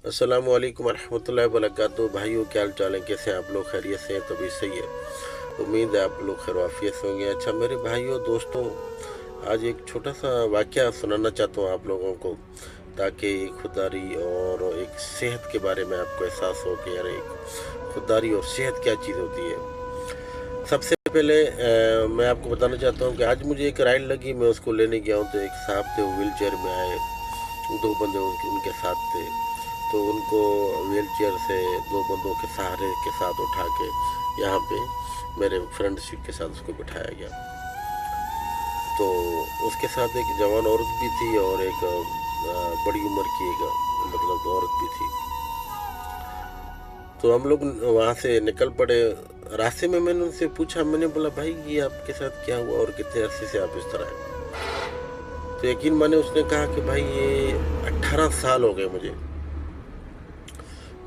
अस्सलामु अलैकुम वरहमतुल्लाहि वबरकातुहू। भाइयों, क्या हाल चाल है? कैसे हैं आप लोग? खैरियत से हैं? तभी सही है। उम्मीद है आप लोग खैर आफियत से होंगे। अच्छा मेरे भाइयों दोस्तों, आज एक छोटा सा वाक़या सुनाना चाहता हूँ आप लोगों को, ताकि खुददारी और एक सेहत के बारे में आपको एहसास हो कि यार एक खुददारी और सेहत क्या चीज़ होती है। सबसे पहले मैं आपको बताना चाहता हूँ कि आज मुझे एक राइड लगी, मैं उसको लेने गया हूँ तो एक साहब थे, वो व्हील चेयर में आए। दो बंदे उनके साथ थे, तो उनको व्हील चेयर से दो बंदों के सहारे के साथ उठा के यहाँ पे मेरे फ्रंट सीट के साथ उसको बिठाया गया। तो उसके साथ एक जवान औरत भी थी और एक बड़ी उम्र की एक मतलब औरत भी थी। तो हम लोग वहाँ से निकल पड़े। रास्ते में मैंने उनसे पूछा, मैंने बोला भाई ये आपके साथ क्या हुआ और कितने अरसे से आप इस तरह हैं? तो यकीन माने उसने कहा कि भाई ये 18 साल हो गए मुझे,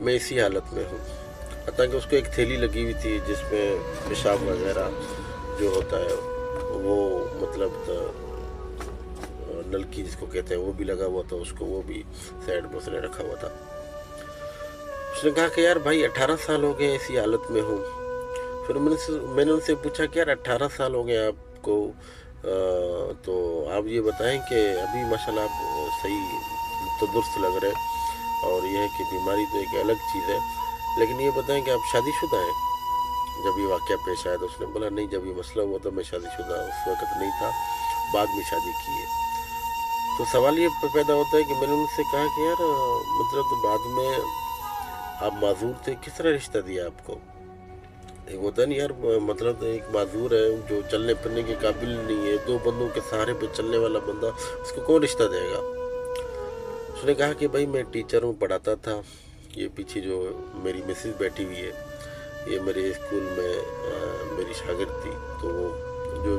मैं इसी हालत में हूँ। हालांकि उसको एक थैली लगी हुई थी जिसमें पेशाब वगैरह जो होता है वो मतलब नलकी जिसको कहते हैं वो भी लगा हुआ था, उसको वो भी साइड में उसने रखा हुआ था। उसने कहा कि यार भाई 18 साल हो गए इसी हालत में हूँ। फिर मैंने उनसे पूछा कि यार 18 साल हो गए आपको, तो आप ये बताएं कि अभी माशाल्लाह आप सही तंदुरुस्त लग रहे हैं, और यह है कि बीमारी तो एक अलग चीज़ है, लेकिन ये बताएं कि आप शादीशुदा हैं? जब ये वाक़या पेश आया तो उसने बोला नहीं, जब ये मसला हुआ तो मैं शादीशुदा उस वक़्त नहीं था, बाद में शादी की है। तो सवाल ये पैदा होता है कि मैंने उनसे कहा कि यार मतलब तो बाद में आप माजूर थे, किस तरह रिश्ता दिया आपको? एक होता नहीं यार, मतलब तो एक माजूर है जो चलने फिरने के काबिल नहीं है, दो बंदों के सहारे पे चलने वाला बंदा, उसको कौन रिश्ता देगा? उसने कहा कि भाई मैं टीचर हूँ, पढ़ाता था। ये पीछे जो मेरी मिसेज बैठी हुई है, ये मेरे स्कूल में मेरी शागिर्द थी। तो वो जो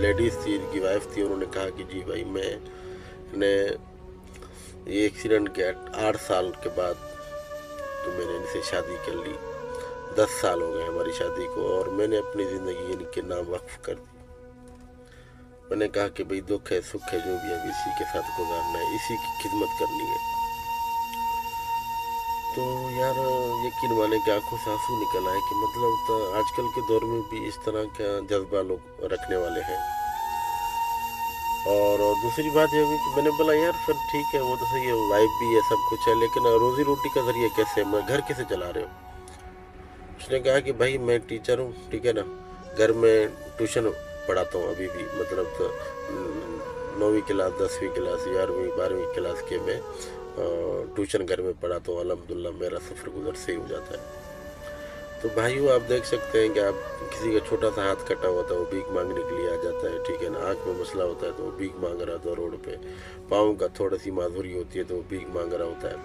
लेडीज़ थी, इनकी वाइफ थी, उन्होंने कहा कि जी भाई मैंने ये एक्सीडेंट के 8 साल के बाद तो मैंने इनसे शादी कर ली। 10 साल हो गए हमारी शादी को और मैंने अपनी ज़िंदगी इनके नाम वक्फ कर दी। मैंने कहा कि भाई दुख है सुख है जो भी अब इसी के साथ गुजारना है, इसी की खिदमत करनी है। तो यार यकीन माने कि आंखों से आंसू निकल आए कि मतलब तो आजकल के दौर में भी इस तरह का जज्बा लोग रखने वाले हैं। और दूसरी बात यह हुई कि मैंने बोला यार फिर ठीक है, वो तो सही है, वाइफ भी है, सब कुछ है, लेकिन रोज़ी रोटी का ज़रिए कैसे, मैं घर कैसे चला रहे हो? उसने कहा कि भाई मैं टीचर हूँ, ठीक है ना, घर में ट्यूशन पढ़ाता हूँ अभी भी, मतलब तो 9वीं क्लास 10वीं क्लास 11वीं 12वीं क्लास के मैं ट्यूशन घर में पढ़ाता हूँ। अल्हम्दुलिल्लाह मेरा सफ़र गुजर से ही हो जाता है। तो भाइयों आप देख सकते हैं कि आप किसी का छोटा सा हाथ कटा हुआ था, वो भीख मांगने के लिए आ जाता है, ठीक है ना, आँख में मसला होता है तो वो भीख मांग रहा था रोड पे, पाँव का थोड़ी सी माधुरी होती है तो वो भीख मांग रहा होता है,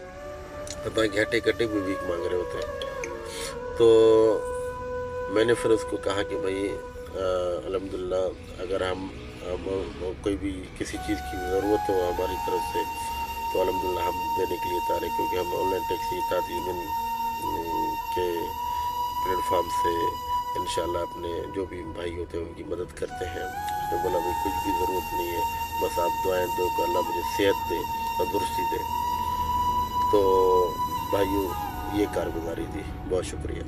पता है घटे कटे भी भीख मांग रहे होते हैं। तो मैंने फिर उसको कहा कि भाई अल्हम्दुलिल्लाह अगर हम कोई भी किसी चीज़ की ज़रूरत हो हमारी तरफ से तो अल्हम्दुलिल्लाह हम देने के लिए तैयार हैं, क्योंकि हम ऑनलाइन टैक्सी तालीम के प्लेटफॉर्म से इंशाल्लाह अपने जो भी भाई होते हैं उनकी मदद करते हैं। उसने बोला भाई कुछ भी ज़रूरत नहीं है, बस आप दुआएं दो कि अल्लाह मुझे सेहत दे, तंदुरुस्ती दे। तो भाइयों ये कारगुजारी थी, बहुत शुक्रिया।